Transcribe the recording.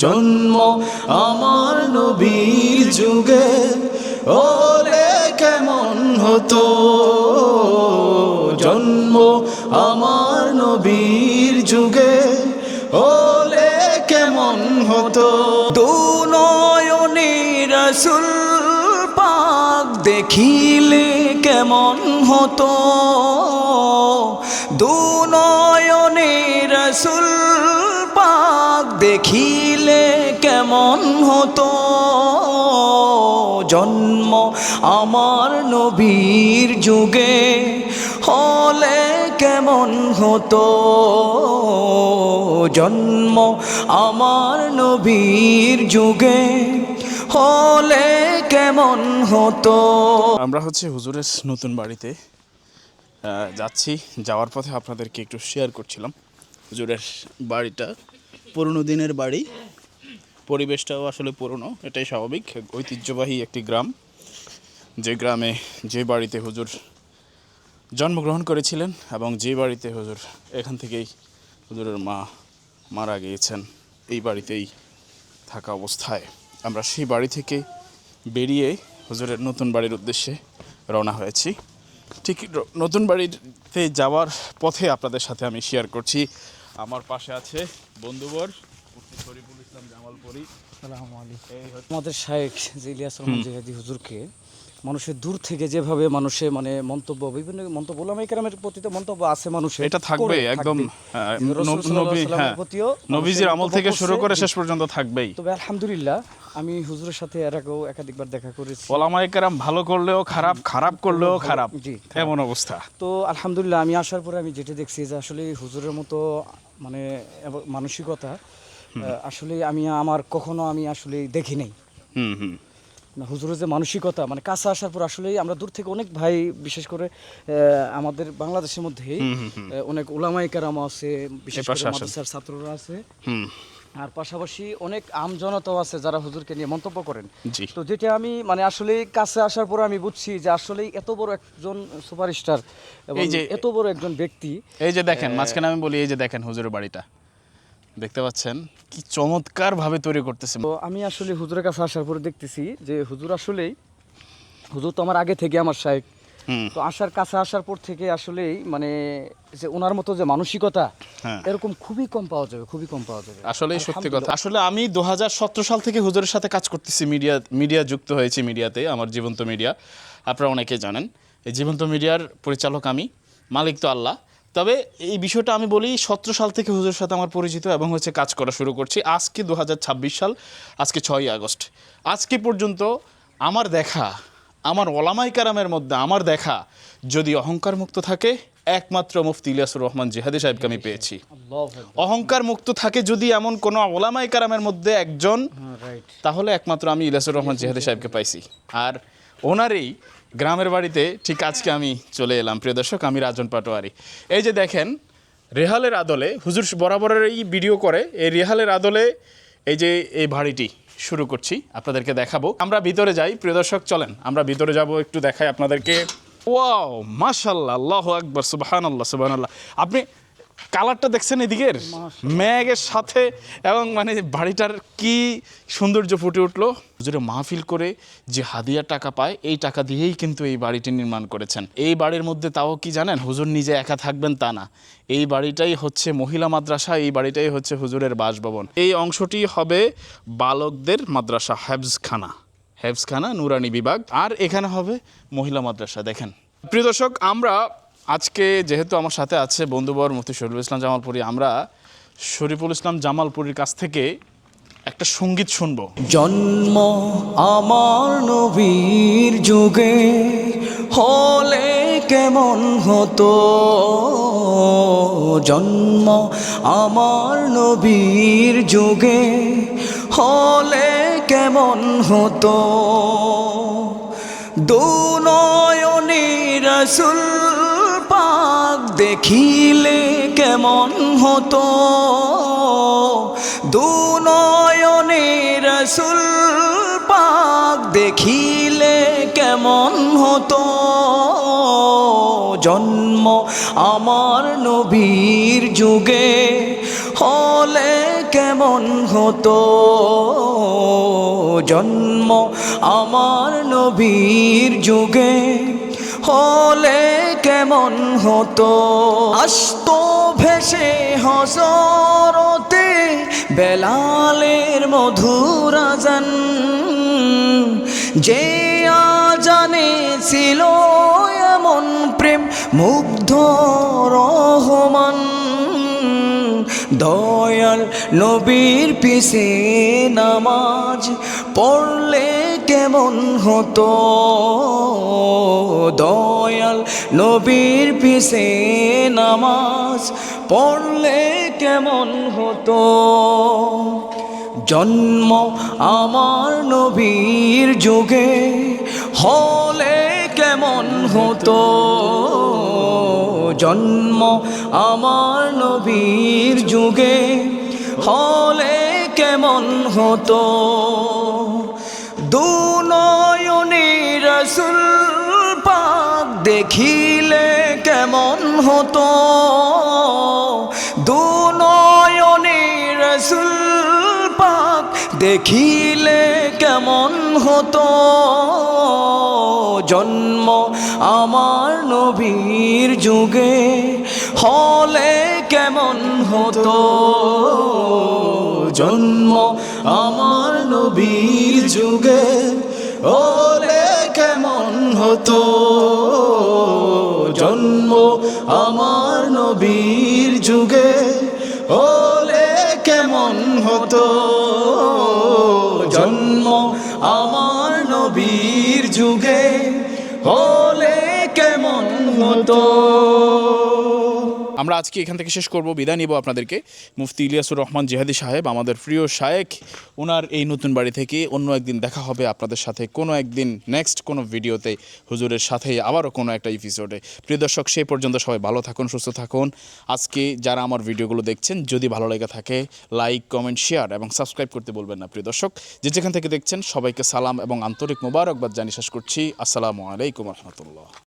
জন্ম আমার নবীর যুগে ওলে কেমন হতো, জন্ম আমার নবীর যুগে ওলে কেমন হতো। দু নয়নে রাসূল পাক দেখিলে কেমন হতো, দু নয়নে রাসূল পাক দেখিলে কেমন হতো। জন্ম আমার নবীর যুগে হলে কেমন হতো, জন্ম আমার নবীর যুগে হলে কেমন হতো। আমরা হুজুরের নতুন বাড়িতে যাচ্ছি। যাওয়ার পথে আপনাদেরকে একটু শেয়ার করছিলাম হুজুরের বাড়িটা। পুরনো দিনের বাড়ি, পরিবেশটাও আসলে পুরনো, এটাই স্বাভাবিক। ঐতিহ্যবাহী একটি গ্রাম, যে গ্রামে যে বাড়িতে হুজুর জন্মগ্রহণ করেছিলেন এবং যে বাড়িতে হুজুর এখান থেকেই হুজুরের মা মারা গিয়েছেন, এই বাড়িতেই থাকা অবস্থায় আমরা সেই বাড়ি থেকে বেরিয়ে হুজুরের নতুন বাড়ির উদ্দেশ্যে রওনা হয়েছি। ঠিক নতুন বাড়িতে যাওয়ার পথে আপনাদের সাথে আমি শেয়ার করছি। আমার পাশে আছে বন্ধুবর মুফতি শরীফুল ইসলাম জামালপুরী। আসসালামু আলাইকুম। আমাদের শায়েখ ইলিয়াস রহমান জিহাদি হুজুরকে মানুষের দূর থেকে যেভাবে মানুষের মন্তব্য, বিভিন্ন মন্তব্য, উলামায়ে কেরামের প্রতি তো মন্তব্য আছে মানুষের, এটা থাকবে একদম নবীজির আমল থেকে শুরু করে শেষ পর্যন্ত থাকবেই। তবে আলহামদুলিল্লাহ আমি হুজুরের সাথে এর আগেও একাধিকবার দেখা করেছি। উলামায়ে কেরাম ভালো করলেও খারাপ, খারাপ করলেও খারাপ, এমন অবস্থা। তো আলহামদুলিল্লাহ আমি আসার পরে আমি যেটা দেখছি যে আসলে হুজুরের মতো মানে মানসিকতা আসলে আমার কখনো আমি আসলে দেখি নাই। হুজুরের যে মানসিকতা, মানে কাছে আসার পর আসলে আমরা দূর থেকে অনেক ভাই, বিশেষ করে আমাদের বাংলাদেশের মধ্যেই অনেক উলামায়ে কেরাম আছে, বিশেষ করে মাদ্রাসার ছাত্ররা আছে, আর পাশাপাশি অনেক আমজনতাও আছে যারা হুজুরকে নিয়ে মন্তব্য করেন। তো যেটা আমি মানে আসলে কাছে আসার পর আমি বুঝছি যে আসলে এত বড় একজন সুপারস্টার এবং এত বড় একজন ব্যক্তি, এই যে দেখেন মাঝখানে আমি বলি, এই যে দেখেন হুজুরের বাড়িটা দেখতে পাচ্ছেন, কি চমৎকার ভাবে তৈরি করতেছে। তো আমি আসলে হুজুরের কাছে আসার পরে দেখতেছি যে হুজুর তো আমার আগে থেকে আমার শায়েখ, তো কাছে আসার পর থেকে আসলেই মানে যে ওনার মতো যে মানসিকতা এরকম খুবই কম পাওয়া যাবে। আসলে সত্যি কথা। আসলে আমি 2017 সাল থেকে হুজুরের সাথে কাজ করতেছি, মিডিয়া যুক্ত হয়েছি মিডিয়াতে, আমার জীবন্ত মিডিয়া, আপনারা অনেকে জানেন। এই জীবন্ত মিডিয়ার পরিচালক আমি, মালিক তো আল্লাহ। তবে এই বিষয়টা আমি বলি, 17 সাল থেকে হুজুরের সাথে আমার পরিচিত এবং কাজ করা শুরু করছি। আজকে 2026 সাল, আজকে 6ই আগস্ট, আজকে পর্যন্ত আমার উলামায়ে কেরামের মধ্যে আমার দেখা যদি অহংকার মুক্ত থাকে, একমাত্র মুফতি ইলিয়াসুর রহমান জিহাদি সাহেবকে আমি পেয়েছি। অহংকার মুক্ত থাকে যদি এমন কোনো উলামায়ে কেরামের মধ্যে একজন, তাহলে একমাত্র আমি ইলিয়াসুর রহমান জিহাদি সাহেবকে পাইছি। আর ওনারই গ্রামের বাড়িতে ঠিক আজকে আমি চলে এলাম। প্রিয় দর্শক, আমি রাজন পাটোয়ারি। এই যে দেখেন, রেহালের আদলে হুজুর বরাবরেরই ভিডিও করে, এই রেহালের আদলে এই যে এই বাড়িটি শুরু করছি, আপনাদেরকে দেখাবো। আমরা ভিতরে যাই, প্রিয় দর্শক চলেন আমরা ভিতরে যাব, একটু দেখাই আপনাদেরকে। ওয়াও, মাশাআল্লাহ, আল্লাহু আকবার, সুবহানাল্লাহ সুবহানাল্লাহ। আপনি কালারটা দেখছেন এদিকের মেঘের সাথে, এবং মানে বাড়িটার কি সৌন্দর্য ফুটে উঠলো। হুজুরে মাহফিল করে যে হাদিয়া টাকা পায়, এই টাকা দিয়েই কিন্তু এই বাড়িটি নির্মাণ করেছেন। এই বাড়ির মধ্যে তাও কি জানেন, হুজুর নিজে একা থাকবেন তা না, এই বাড়িটাই হচ্ছে মহিলা মাদ্রাসা, এই বাড়িটাই হচ্ছে হুজুরের বাসভবন। এই অংশটি হবে বালকদের মাদ্রাসা, হেফজখানা নুরানি বিভাগ, আর এখানে হবে মহিলা মাদ্রাসা। দেখেন প্রিয় দর্শক, আমরা আজকে যেহেতু আমার সাথে আছে বন্ধুবর মুফতি শরীফুল ইসলাম জামালপুরী, আমরা শরীফুল ইসলাম জামালপুরীর কাছ থেকে একটা সঙ্গীত শুনবো। জন্ম আমার নবীর যুগে হলে কেমন হতো, জন্ম আমার নবীর যুগে হলে কেমন হতো। দু নয়নে রাসূল পাক দেখিলে কেমন হতো, দু নয়নে রাসূল পাক দেখিলে কেমন হতো। জন্ম আমার নবীর যুগে হলে কেমন হতো জন্ম আমার নবীর যুগে, হলে কেমন হতো। আসতো ভেসে হযরতে বেলালের মধুর আযান, যে আযানে ছিল এমন প্রেম মুগ্ধ রহমান। দয়াল নবীর পিছে নামাজ পড়লে কেমন হতো, দয়াল নবীর পিছে নামাজ পড়লে কেমন হতো। জন্ম আমার নবীর যুগে, হলে কেমন হতো। জন্ম আমার নবীর যুগে, হলে কেমন হতো। দুনয়নে রাসূল পাক দেখিলে কেমন হতো, দুনয়নে রাসূল পাক দেখিলে কেমন হতো। জন্ম আমার নবীর যুগে, হলে কেমন হতো। জন্ম আমার নবীর যুগে, হলে কেমন হতো। জন্ম আমার নবীর যুগে, হলে কেমন হতো। জন্ম আমার নবীর যুগে, হলে কেমন হতো। আমরা আজকে এখান থেকে শেষ করব, বিদায় নিব আপনাদেরকে। মুফতি ইলিয়াসুর রহমান জিহাদি সাহেব, আমাদের প্রিয় শায়েখ, ওনার এই নতুন বাড়ি থেকে অন্য একদিন দেখা হবে আপনাদের সাথে, কোনো একদিন নেক্সট কোনো ভিডিওতে হুজুরের সাথে আবারও কোনো একটা এপিসোডে। প্রিয় দর্শক, সেই পর্যন্ত সবাই ভালো থাকুন, সুস্থ থাকুন। আজকে যারা আমার ভিডিওগুলো দেখছেন, যদি ভালো লেগে থাকে লাইক, কমেন্ট, শেয়ার এবং সাবস্ক্রাইব করতে বলবেন না। প্রিয় দর্শক, যে যেখান থেকে দেখছেন সবাইকে সালাম এবং আন্তরিক মোবারকবাদ জানিয়ে শেষ করছি। আসসালামু আলাইকুম রহমতুল্লাহ।